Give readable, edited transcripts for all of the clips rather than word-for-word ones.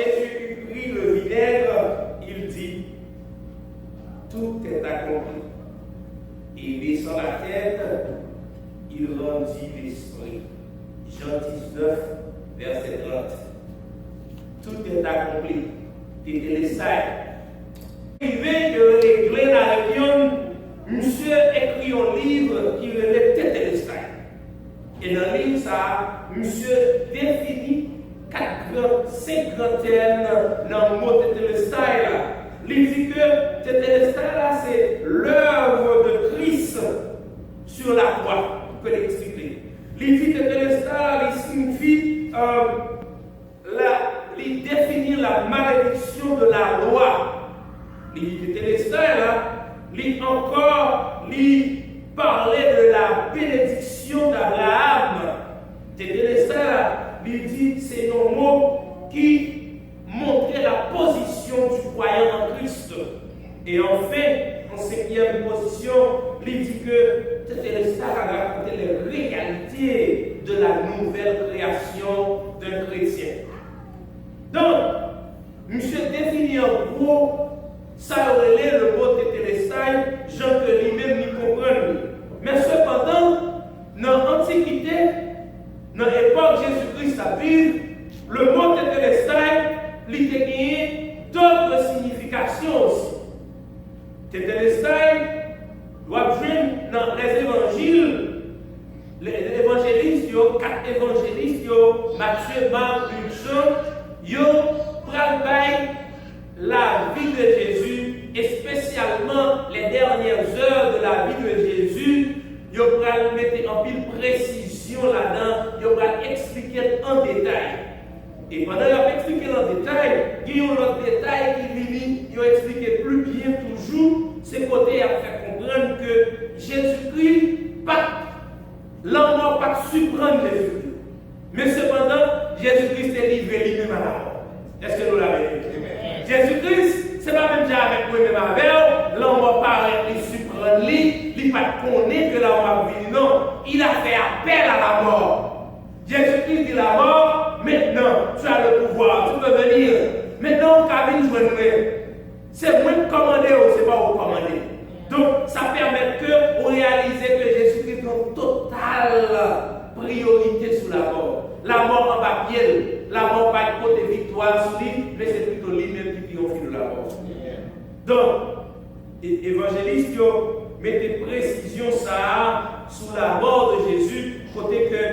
Jésus eut pris le vinaigre, il dit, tout est accompli. Et baissant la tête, il rendit l'esprit. Jean 19, verset 30. Tout est accompli. Tétélestai. Il veut que les Glen Alepion, monsieur écrit un livre qui relève Tétélestai. Et dans le livre, ça, monsieur définit 5 grands thèmes dans le mot Tétélestai. Il dit que Tétélestai, c'est l'œuvre de Christ sur la croix. On peut l'expliquer. Il dit que Tétélestai, il signifie il définit la malédiction de la loi. Il Tétélestai, il encore, il parlait de la bénédiction d'Abraham. Tétélestai, il dit, c'est un mot qui montrait la position du croyant en Christ. Et enfin, en 5e position, il dit que Tétélestai a raconté les réalités de la nouvelle création d'un chrétien. Donc, monsieur définit en gros, ça relève le mot Tétélestai, Jean que lui-même n'y comprend. Mais cependant, dans l'Antiquité, dans l'époque Jésus-Christ a vécu, le mot Tétélestai, il a gagné d'autres significations aussi. Tétélestai doit jouer dans les évangiles. Les évangélistes, 4 évangélistes, Matthieu, Marc, Luc, Jean, ils travaillent la vie de Jésus et spécialement les dernières heures de la vie de Jésus. Ils vont mettre en pile précision là-dedans, ils vont expliquer en détail. Et pendant qu'ils ont expliqué en détail, il y a un autre détail qui ont expliqué plus bien toujours. C'est côté à faire comprendre que Jésus-Christ, l'homme pas surprendre Jésus-Christ. Mais cependant, Jésus-Christ est livré lui-même à la mort. Est-ce que nous l'avons dit? Jésus-Christ, ce n'est pas même déjà avec nous-mêmes avec l'homme paraît lui surprendre lui, il ne connaît que l'homme a vu. Non, il a fait appel à la mort. Jésus-Christ dit la mort, maintenant tu as le pouvoir, tu peux venir. Maintenant, cabine, je vais c'est moi qui commande ou c'est pas vous commander. Donc, ça permet que vous réalisez que Jésus-Christ a une totale priorité sur la mort. La mort en papier, la mort pas de côté victoire sur lui, mais c'est plutôt lui-même qui triomphe de la mort. Donc, évangéliste, mettez précision ça sur la mort de Jésus, côté que,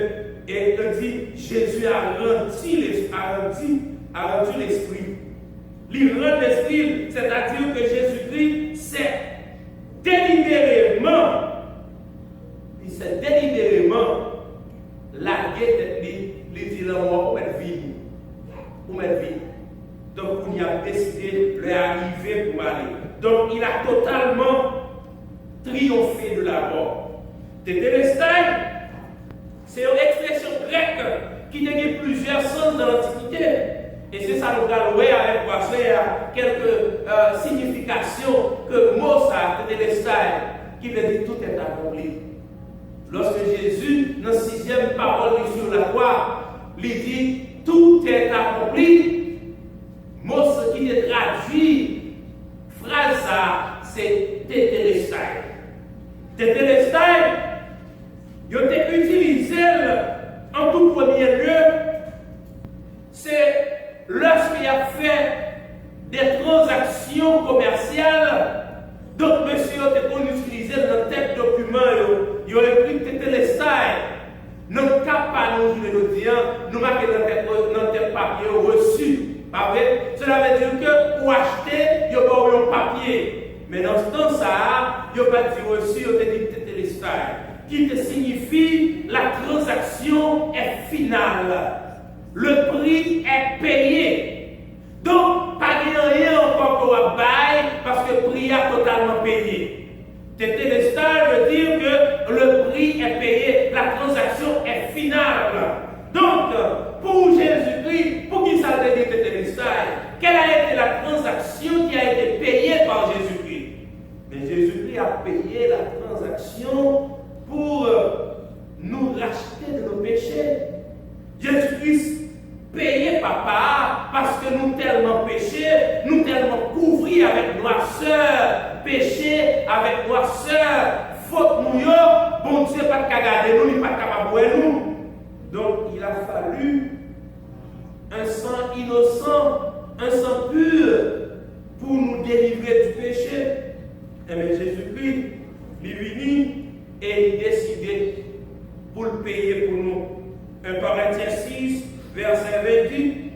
et il dit, Jésus a rendu l'esprit. Il rend l'esprit, c'est-à-dire que Jésus-Christ s'est délibérément largué de lui, il dit là, on va vivre. Donc, il a décidé de l'arriver pour aller. Donc, il a totalement triomphé de la mort. Tétélestai, c'est une expression grecque qui a plusieurs sens dans l'Antiquité. Et c'est ça nous avons avec quoi quelques significations que mot ça, Tétélestai, qui veut dire tout est accompli. Lorsque Jésus, dans la 6e parole sur la croix, lui dit tout est accompli, mot ce qui est traduit, phrase ça, c'est Tétélestai. Tétélestai, il a été utilisé en tout premier lieu, c'est lorsqu'il a fait des transactions commerciales. Donc, monsieur, on a utilisé dans tel document, il a écrit Tétélestai. Nous ne pas nous dire, nous marquons dans tel papier reçu. Pas vrai? Cela veut dire que pour acheter, il n'y a pas un papier. Mais dans ce temps-là, il n'y a pas dit reçu, il a dit Tétélestai. Qui te signifie la transaction est finale. Le prix est payé. Donc, pas de rien encore qu'on va bailler parce que le prix est totalement payé. Tétélestai veut dire que le prix est payé, la transaction est finale. Donc, pour Jésus-Christ, pour qui ça veut dire Tétélestai? Quelle a été la transaction qui a été payée par Jésus-Christ? Mais Jésus-Christ a payé la transaction pour nous racheter de nos péchés. Jésus-Christ payé papa parce que nous poussière pas de garder nous, il n'est pas capable de nous. Donc il a fallu un sang innocent, un sang pur pour nous délivrer du péché. Mais Jésus-Christ, il est venu et il a décidé pour le payer pour nous. 1 Corinthiens 6, verset 28.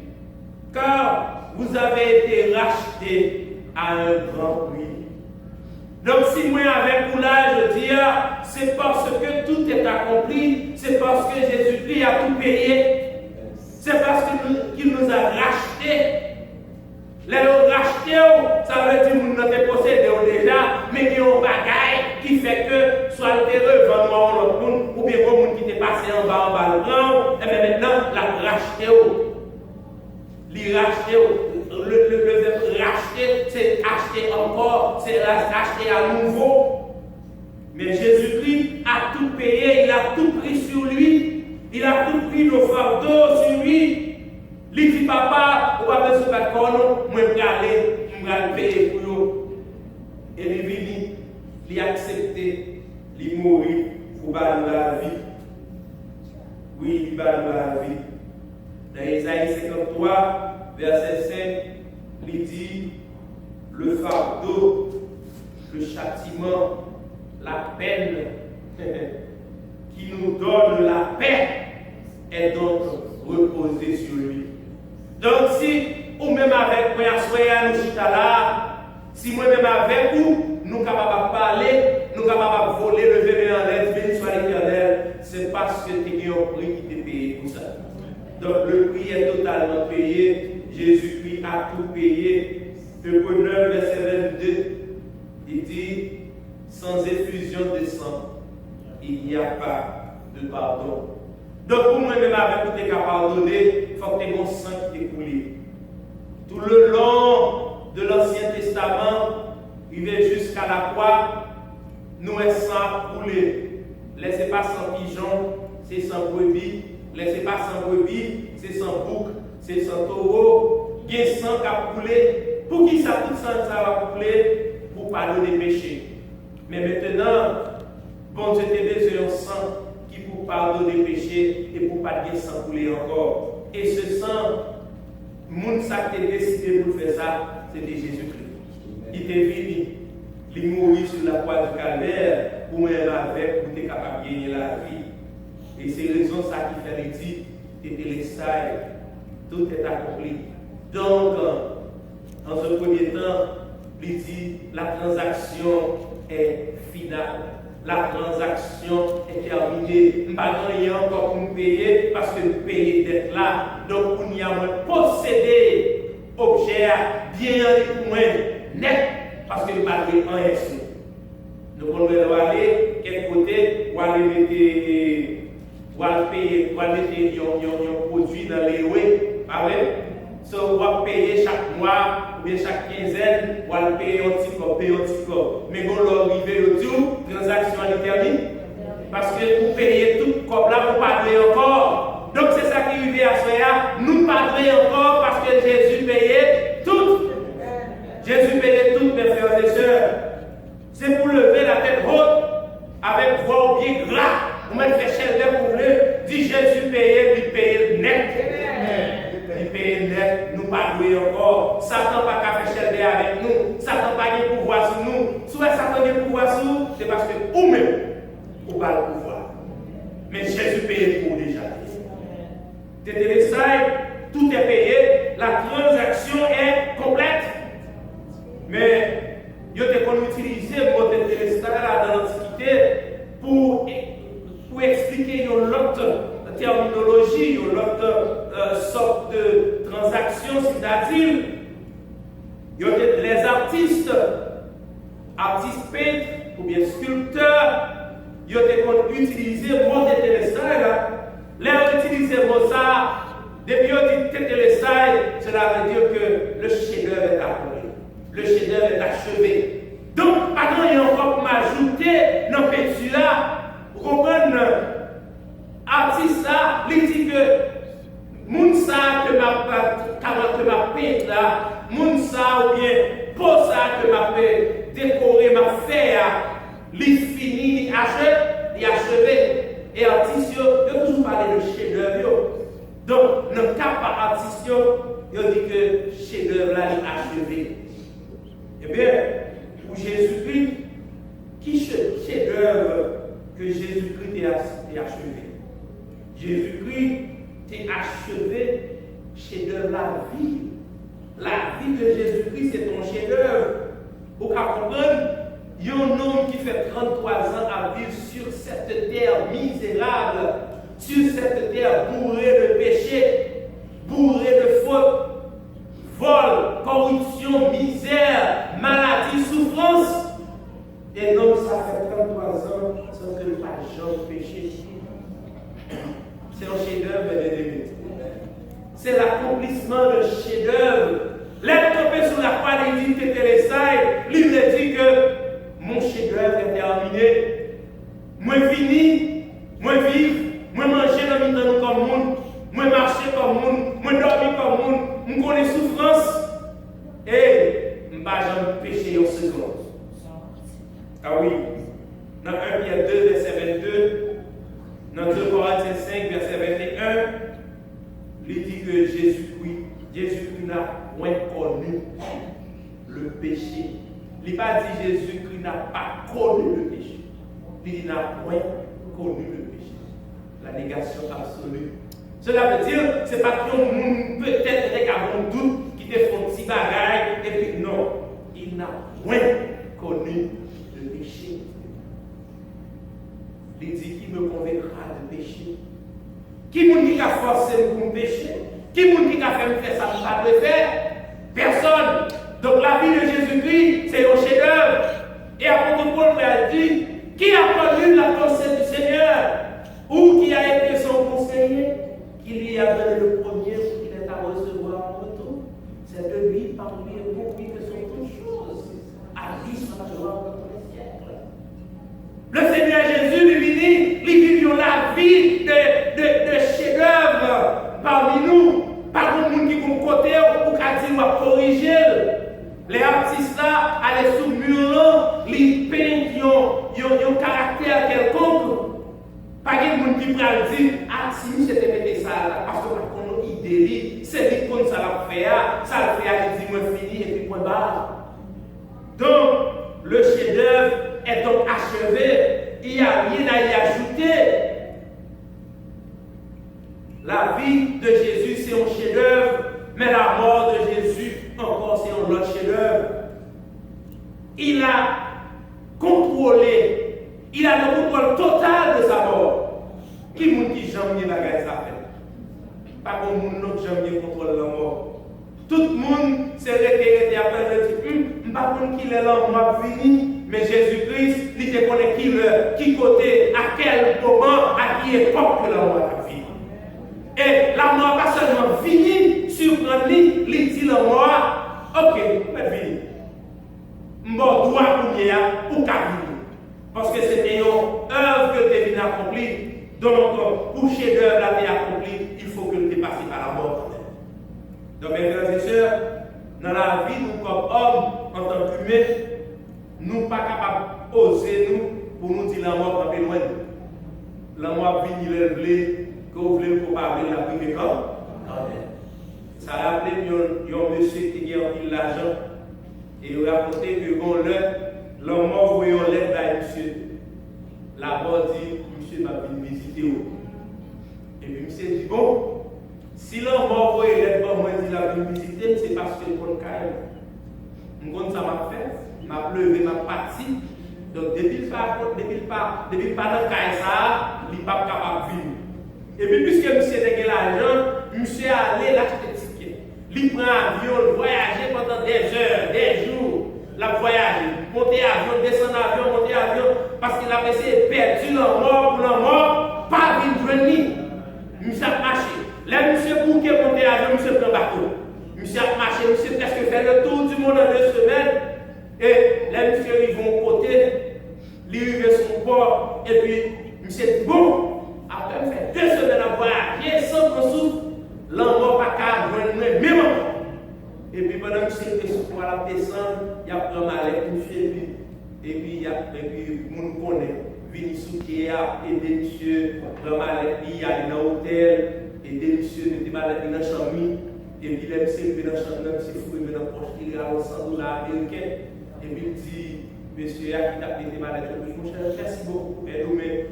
Car vous avez été rachetés à un grand prix. Donc si moi avec courage je dis, c'est parce que tout est accompli, c'est parce que Jésus-Christ a tout payé, c'est parce qu'il nous a rachetés. Les rachetés, ça veut dire que nous n'avons pas possédé déjà, mais qu'il y a un bagage qui fait que soit le terreur vendement l'autre monde, ou bien le monde qui est passé en bas le grand, et bien maintenant, la racheté. Les racheter, le verbe racheter, c'est acheter encore, c'est acheter à nouveau. Mais Jésus-Christ a tout payé, il a tout pris sur lui, il a tout pris nos fardeaux sur lui. Il dit, papa, on va besoin de corps, moi je vais aller payer pour vous. Et il est venu, il a accepté, il mourir pour battre la vie. Oui, il bat la vie. Dans Isaïe 53, verset 5, il dit, le fardeau, le châtiment, la peine qui nous donne la paix est donc reposée sur lui. Donc si, ou même avec moi, nous chita là, si moi-même avec vous, nous sommes capables de parler, nous sommes capables de voler, lever en l'air, béni soit l'Éternel, c'est parce que tu as un prix qui t'est payé pour ça. Donc le prix est totalement payé, Jésus-Christ a tout payé. Hébreux 9, verset 22, il dit, sans effusion de sang, il n'y a pas de pardon. Donc pour moi-même avec vous, tu es capable de pardonner, il faut que tu aies mon sang qui t'est coulé. Tout le long de l'Ancien Testament, il va jusqu'à la croix, nous est sang coulé. Laissez pas sans pigeon, c'est sans brebis. Laissez pas sans brebis, c'est sans bouc, c'est sans taureau. Il y a sang qui a coulé. Pour qui ça, tout ça va couler? Pour pardonner les péchés. Mais maintenant, bon Dieu t'a besoin d'un sang qui pour pardonner les péchés et pour pas de sang couler encore. Et ce sang, monde ça qui a décidé pour faire ça, c'était Jésus-Christ. Il est venu, il mourit sur la croix du calvaire pour moi avec, pour être capable de gagner la vie. Et c'est raison ça qui fait les titres, tétélestai, tout est accompli. Donc, en ce premier temps, il dit la transaction est finale. La transaction est terminée. Nous ne pas rien encore pour nous payer parce que nous payons d'être là. Donc, on y a possédé objet bien pour moi net parce que nous ne pas rien sur. Nous pouvons aller quel côté ou aller mettre ou aller payer ou aller mettre un produit dans les rues. Pas vrai? So, on va payer chaque mois ou bien chaque quinzaine, on va payer un petit peu, payer un petit peu. Mais quand on arrive au tout, transaction est terminée. Parce que pour payer tout, comme là, on ne pas payer encore. Donc c'est ça qui arrive à soi, nous ne pas payer encore parce que Jésus payait tout. Jésus payait tout, mes frères et sœurs. C'est pour lever la tête haute, avec voix bien gras. On met les chèvres pour le dit Jésus payait, lui payait net. Nous parlons encore. Satan n'a pas fait chelder avec nous. Satan n'a pas de pouvoir sur nous. Soit Satan a de pouvoir sur nous, c'est parce que vous-même, vous n'avez pas le pouvoir. Mais Jésus paye pour déjà. Tout est payé. La transaction est complète. Mais il y a des qu'on utilise le mot tétélestai dans l'Antiquité pour expliquer l'autre terminologie, l'autre sorte de transaction, c'est-à-dire les artistes peintres ou bien sculpteurs, ils ont utilisé le mot tétélestai. Là, ils utilisent le mot ça, depuis qu'ils ont dit tétélestai, cela veut dire que le chef-d'œuvre est accompli, le chef-d'œuvre est achevé. Donc, maintenant, il y a encore pour m'ajouter dans le peinture là, vous comprenez? Artiste là, il dit que Mounsa que ma peinte là, Mounsa ou bien pour ça que ma décorer ma faire, il finit, il achète achevé. Et artistes, ils ont toujours parlé de chef-d'œuvre. Donc, dans le cas par artiste, ils ont dit que chef-d'œuvre là est achevé. Eh bien, pour Jésus-Christ, qui chef-d'œuvre que Jésus-Christ est achevé? Jésus-Christ est achevé chef-d'œuvre la vie. La vie de Jésus-Christ, c'est ton chef-d'œuvre. Vous comprenez? Il y a un homme qui fait 33 ans à vivre sur cette terre misérable, sur cette terre bourrée de péchés, bourrée de fautes, vol, corruption, misère, maladie, souffrance. Et l'homme, ça fait 33 ans sans que le pas jamais péché. C'est un chef-d'œuvre, mes amis. C'est l'accomplissement de chef-d'œuvre. L'être tombé sur la croix, il dit que Télésai, lui me dit que mon chef-d'œuvre est terminé. Moi fini, moi vivre, moi manger dans le monde comme monde, moi marcher comme monde, moi dormir comme monde, moi connais souffrance. Et je ne vais jamais pécher en seconde. Ah oui, dans 1 Pierre 2, verset 22, dans 2 Corinthiens 5, verset 21, il dit que Jésus-Christ n'a point connu le péché. Il n'a pas dit Jésus-Christ n'a pas connu le péché. Il n'a point connu le péché. La négation absolue. Cela veut dire, ce n'est pas que monde peut-être avec un doute qui te font petit bagaille et puis non, il n'a point connu le péché. Il dit qui me convaincra de péché. Qui m'a dit qu'à forcer pour me pécher? Qui m'a dit qu'à faire ça pour pas le faire? Personne. Donc la vie de Jésus-Christ, c'est un chef-d'œuvre. Et apôtre Paul a dit, qui a connu la pensée du Seigneur? Ou qui a été son conseiller? Qui lui a donné le premier ou qu'il est à recevoir en retour? C'est de lui, par lui et pour lui que sont toutes choses. À lui sera la gloire dans tous les siècles. Le Seigneur Jésus lui dit, nous vivions la vie de chef-d'œuvre parmi nous. Par contre, nous qui sommes côté ou qui dit ou corriger. Les artistes là, allaient sous le mur, les peignent qui ont un caractère quelconque. Pas de monde qui peut dire, ah si, c'était mettre ça là, parce qu'on a une idée, c'est lui comme ça l'a fait, ça le fait, il dit, moi fini, et puis point barre. Donc, le chef-d'œuvre est donc achevé, il n'y a rien à y ajouter. La vie de Jésus, c'est un chef-d'œuvre, mais la mort de Jésus, encore, c'est un autre chef-d'œuvre. Il a contrôlé, il a le contrôle total de sa mort. Qui m'a dit jamais la guerre ça fait? Pas comme nous jamais contrôle la mort. Tout le monde s'est retiré après le dit, je ne sais pas qui est là, moi fini, mais Jésus-Christ, il te connaît qui côté, à quel moment, à qui époque que la mort a fini. Et la mort pas seulement fini, surprendre lui, il dit la mort, ok, mais fini. Mort doit pour qu'à parce que c'était une œuvre que tu viens accomplir. Donc, pour chef-d'œuvre la vie accomplie, il faut que tu passes par la mort. Donc, mes frères et sœurs, dans la vie, nous, comme hommes, en tant qu'humains, nous ne sommes pas capables d'oser nous pour nous dire la mort va loin. La mort vient, il est blé, que vous voulez pour parler de la vie de corps. Ça a rappelé un monsieur qui a eu l'argent et il a raconté que bon, la mort voyait un lettre à monsieur. La mort dit, monsieur m'a venu visiter. Et puis monsieur dit, bon, si l'homme m'a envoyé lettre, moi dit la venu visiter, c'est parce que je connais quand même. Ça m'a fait, m'a pleuvé, m'a parti. Donc depuis pas dans le cas, il n'est pas capable de vivre. Et puis puisque monsieur a l'argent, monsieur a allé l'acheter ticket. Il prend avion, voyager pendant des heures, des jours. La voyager, monter avion, descendre avion, monter avion, parce qu'il a essayé de perdre la mort pour la mort, pas vivre journée. Monsieur a marché. Là, monsieur bouquet monter avion, monsieur prend bateau. Monsieur a marché, monsieur presque fait le tour du monde en 2 semaines. Et là, monsieur, ils vont côté, il arrive son port, et puis, monsieur dit, bon, après faire 2 semaines à voyager, sans qu'on souffre, la mort pas qu'à joindre même moment. Et puis pendant que c'est pour la descendre, il y a pris un malais, monsieur, et puis nous connaît, venir sous pied, aider monsieur, dans maladie, aller dans l'hôtel, aider monsieur, mettre maladie dans la chambre, et puis il s'est levé dans la chambre, c'est fou, il met dans la poche, il a $100 américains, et puis il dit, monsieur, qui t'a été malade, mon cher, merci beaucoup, mais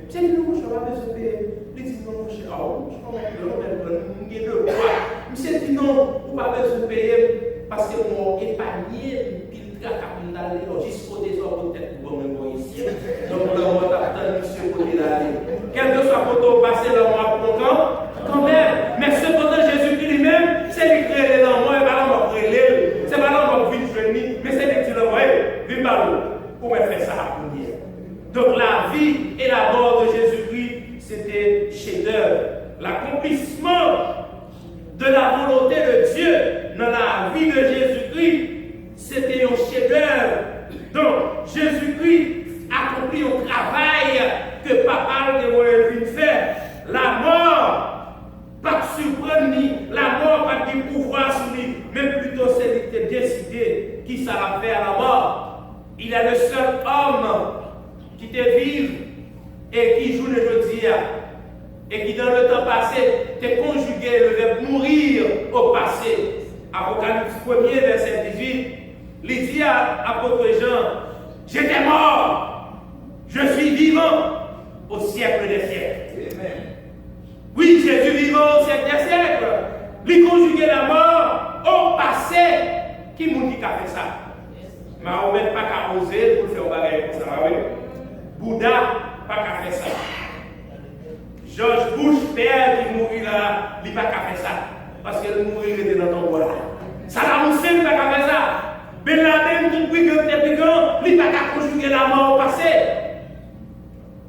c'est nous, mon cher, on va besoin de payer. Il dit non, mon cher, je comprends, monsieur dit non, on va besoin de payer, parce que mon épargné, il traque d'aller jusqu'au désordre peut-être pour me ici. Donc là, on va attendre monsieur pour l'aller. Quel que soit votre passé, là, on va content, quand même. Mais cependant, Jésus-Christ lui-même, c'est lui qui crée les enfants, et pas l'homme qui crée, c'est pas l'homme qui vit venir, mais c'est lui qui le voit, vive par l'eau. Pour faire ça à première. Donc la vie et la mort de Jésus-Christ, c'était chef-d'œuvre. L'accomplissement de la volonté de Dieu dans la vie de Jésus-Christ, c'était un chef-d'œuvre. Donc Jésus-Christ accomplit un travail que papa devait faire. La mort, pas de surprendre ni, la mort pas de pouvoir sur lui, mais plutôt c'est lui qui a décidé qui ça va faire la mort. Il est le seul homme qui te vive et qui joue le jeudi et qui dans le temps passé te conjugué le verbe mourir au passé. Apocalypse 1er, verset 18, il dit à apôtre Jean, j'étais mort, je suis vivant au siècle des siècles. Amen. Oui, Jésus vivant au siècle des siècles. Lui conjuguer la mort au passé. Qui m'a dit qu'a fait ça? Mahomet pas qu'à oser pour faire un bagage comme ça. Bouddha pas qu'à faire ça. George Bush, père qui mourit là, il pas qu'à faire ça. Parce que le mourir était dans ton là. Saddam Hussein pas qu'à faire ça. Ben Laden, tout brigand, il pas qu'à conjuguer la mort au passé.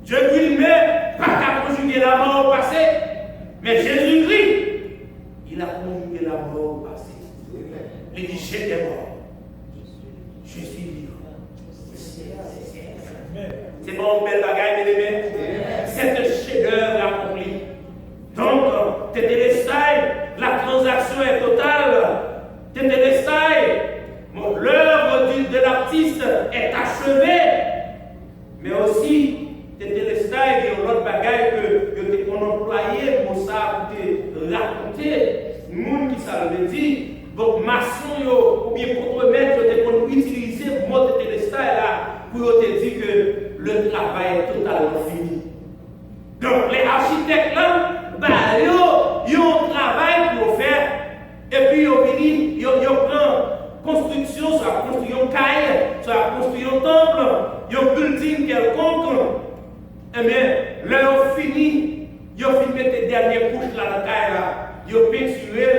Dieu lui-même pas qu'à conjuguer la mort au passé. Mais Jésus-Christ, il a conjugué la mort au passé. Il dit, j'étais mort. Je suis vivant. C'est bon, belle bagaille, mes amis. C'est un chef-d'œuvre accompli. Donc, tétélestai, la transaction est totale. Tétélestai, l'œuvre de l'artiste est achevée. Mais aussi, tétélestai, il y a l'autre bagaille que qu'on employé pour ça, pour te raconter. Nous qui ça le dit. Donc, maçon ou bien contremaître, pour utiliser le mot de télestai là pour te dire que le travail est totalement fini. Donc, les architectes là, ils ont un travail pour faire. Et puis, ils prennent construction, soit construire un caille, soit construire un temple, un building quelconque. Eh bien, là, ils ont fini de mettre les dernières couches là dans le caille là. Ils ont peinturé.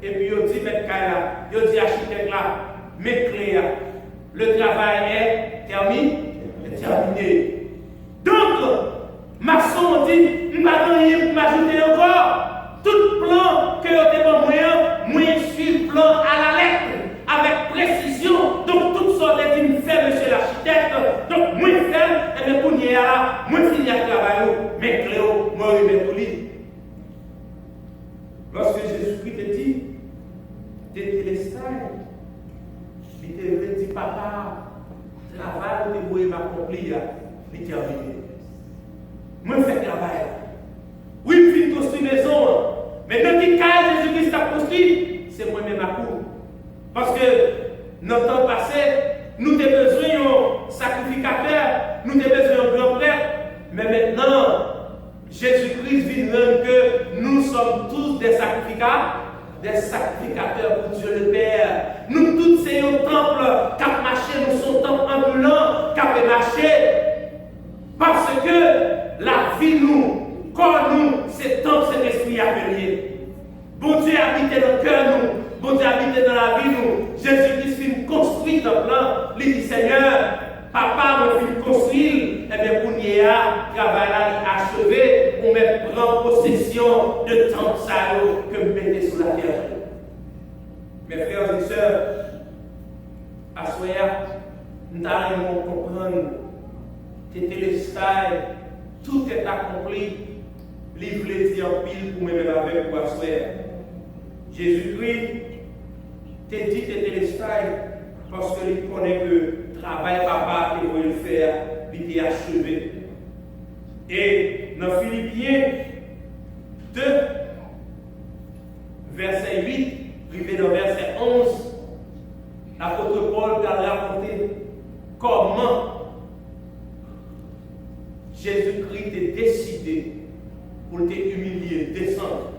Et puis, il dit, mettre là, il dit, architecte là, mettre clé là. Le travail est terminé. Donc, maçon dit, je ne vais pas rien m'ajouter encore. Tout plan que vous avez moyen suivre le plan à la lettre, avec précision. Donc, toutes sortes de dit, fait monsieur l'architecte. Donc, moi, faire, et bien, pour y aller, moi, finir le travail, mais Cléo, moi, je vais tout lire. Lorsque Jésus-Christ te dit, tétélestai, il te dit, papa, travail que vous avez accompli, il est terminé. Moi, je fais travail. Oui, je vais construire une maison, mais dans quel cas Jésus-Christ a construit, c'est moi-même à court. Parce que, dans le temps passé, nous avons besoin d'un sacrificateur, nous avons besoin d'un grand prêtre, mais maintenant, Jésus-Christ vient que nous sommes tous des sacrificateurs pour Dieu le Père. Nous tous c'est un temple qui a marché, nous sommes temple ambulant qui a marché. Parce que la vie nous, corps nous, c'est temple, c'est l'esprit appelé. Bon Dieu habite dans le cœur nous, bon Dieu habite dans la vie nous. Jésus-Christ vient construire le plan, il dit Seigneur, papa me fait construire, et bien pour y aller, travail achevé, pour me prendre possession de tant de salauds que me mettez sur la terre. Mes frères et sœurs, à soir, nous allons comprendre que Téléstai, tout est accompli, livre les dire en pile pour me mettre avec pour asseoir. Jésus-Christ te dit Téléstai parce qu'il connaît que travail papa que vous le faire, il est achevé. Et dans Philippiens 2, verset 8, privé dans verset 11, l'apôtre Paul a raconté comment Jésus-Christ est décidé pour te humilier, descendre,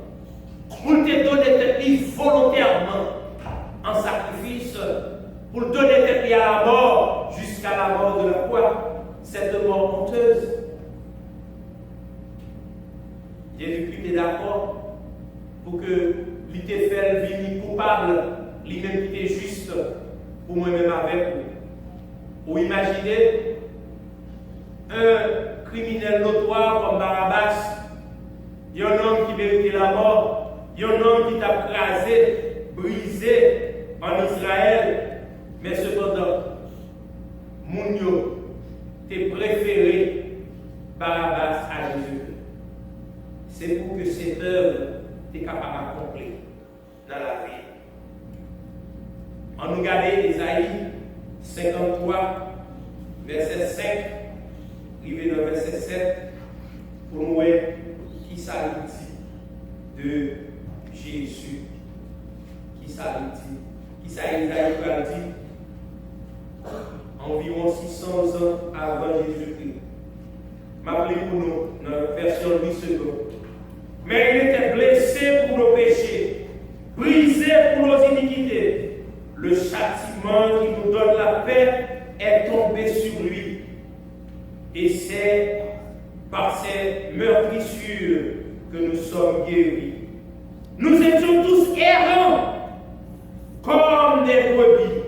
pour te donner ta vie volontairement en sacrifice, pour donner ta vie à la mort, jusqu'à la mort de la croix, cette mort honteuse. Jésus-Christ est d'accord pour que il te fait venir coupable, lui-même qui est juste pour moi-même avec vous. Ou imaginez un criminel notoire comme Barabbas, il y a un homme qui méritait la mort, il y a un homme qui t'a crasé, brisé en Israël, mais cependant, Mounio t'es préféré Barabbas à Jésus. C'est pour que cette œuvre t'es capable d'accomplir dans la vie. On nous regarde Isaïe 53, verset 5, arrivé dans verset 7, pour nous voir qui ça dit de Jésus. Qui ça dit? Qui ça Isaïe dit? Environ 600 ans avant Jésus-Christ. M'appelez pour nous, dans la version 8 secondes. Mais il était blessé pour nos péchés, brisé pour nos iniquités. Le châtiment qui nous donne la paix est tombé sur lui. Et c'est par ses meurtrissures que nous sommes guéris. Nous étions tous errants, comme des brebis.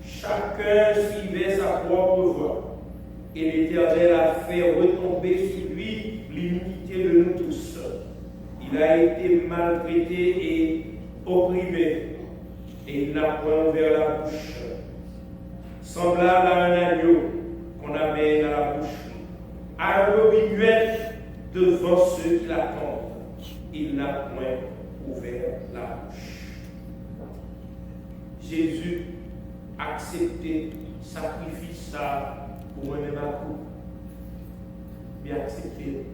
Chacun suivait sa propre voie. Et l'Éternel a fait retomber sur lui l'iniquité de nous tous. Il a été maltraité et opprimé, et il n'a point ouvert la bouche. Semblable à un agneau qu'on amène à la bouche, à un brebis muette devant ceux qui l'attendent, il n'a point ouvert la bouche. Jésus a accepté sacrifice ça pour moi-même à coup. Bien accepté.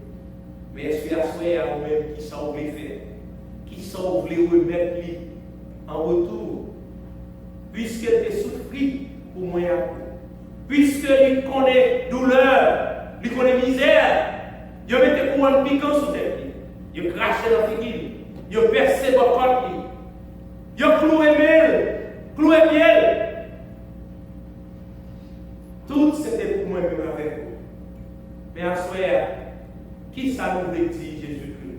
Mais est-ce qu'il y a à vous-même qui s'en voulait faire? Qui s'en voulait remettre lui en retour? Puisqu'il est souffri pour moi à coup. Puisqu'il connaît douleur, il connaît misère, il met des couronnes piquants sur tête. Il crache dans la figure. Il percé dans le corps. Il cloué miel, cloué miel. Tout c'était pour moi-même avec vous. Mais à soi, qui ça nous veut dire Jésus-Christ?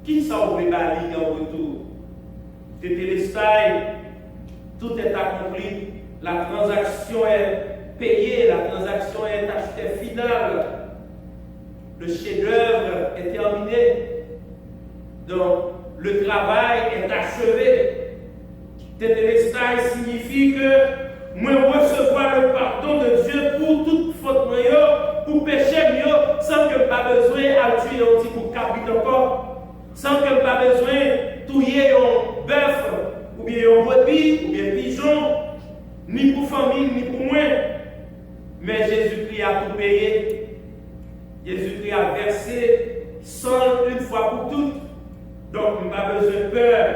Qui ça nous veut balayer en retour? De Télestaï, tout est accompli. La transaction est payée, la transaction est achetée finale. Le chef-d'œuvre est terminé. Donc, le travail est achevé. Télestaï signifie que moi recevoir le pardon de Dieu pour toute faute, pour péché, sans que pas besoin de tuer un petit pour capiter encore, sans que pas besoin de tuer un bœuf, ou bien un brebis, ou bien un pigeon, ni pour famille, ni pour moi. Mais Jésus-Christ a tout payé. Jésus-Christ a versé sang une fois pour toutes. Donc, je n'ai pas besoin de peur,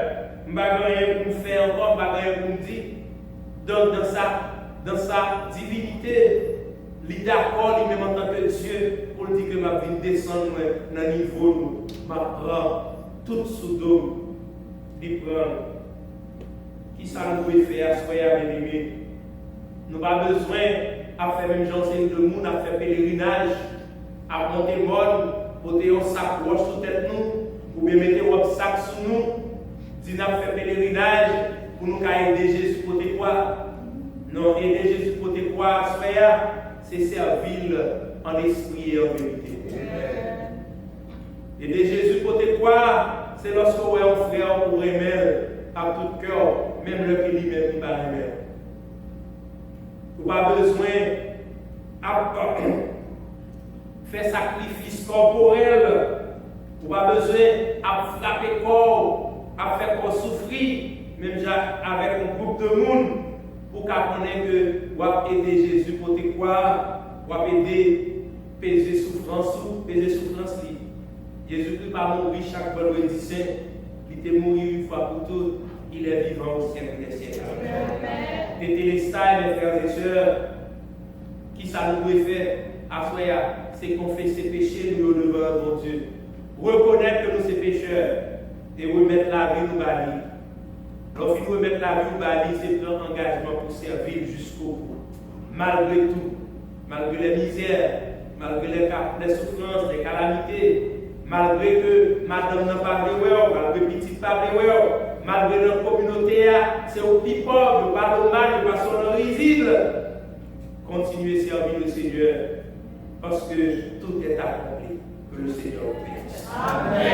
je n'ai pas rien pour me faire encore, je n'ai pas rien pour me dire. Donc, dans sa divinité, il est d'accord lui-même en tant que Dieu pour dire que ma vie descend dans le niveau, je prends tout sous dos, il prend. Qui ça nous peut faire, soyez bien-aimés? Nous n'avons pas besoin de faire même j'enseigne de monde, à faire pèlerinage, à monter mode, porter un sacoche sur tête nous, ou bien mettre un sac sur nous, si nous avons fait pèlerinage pour nous aider Jésus pour quoi? Non, aider Jésus pour quoi, soyez, c'est servir en esprit et en vérité. Aider Jésus pour quoi? C'est lorsque vous avez un frère pour aimer à tout cœur, même le qui lui-même n'est pas aimé. Vous n'avez pas besoin de faire sacrifice corporel. Vous n'avez pas besoin de frapper corps, à faire corps souffrir, même avec un groupe de monde. pour qu'on connaisse que vous avez aidé Jésus pour te croire, vous avez aidé peser souffrance, peser souffrance. Jésus-Christ pas mourir chaque vendredi saint, il était mort une fois pour toutes, il est vivant au siècle des siècles. Des téléstats, mes frères et sœurs, qui ça nous doit faire à soi, c'est confesser ses péchés, nous devant mon Dieu. Reconnaître que nous sommes pécheurs et remettre la vie nous bali. Lorsqu'il nous remettre la vie nous bali, c'est prendre engagement pour servir jusqu'au bout. Malgré tout, malgré les misères, malgré les souffrances, les calamités, malgré que madame n'a pas de malgré que petit pas de malgré notre communauté, c'est au plus pauvre, pas de mal, de façon risible. Continuez à servir le Seigneur, parce que tout est accompli. Que le Seigneur vous bénisse. Amen.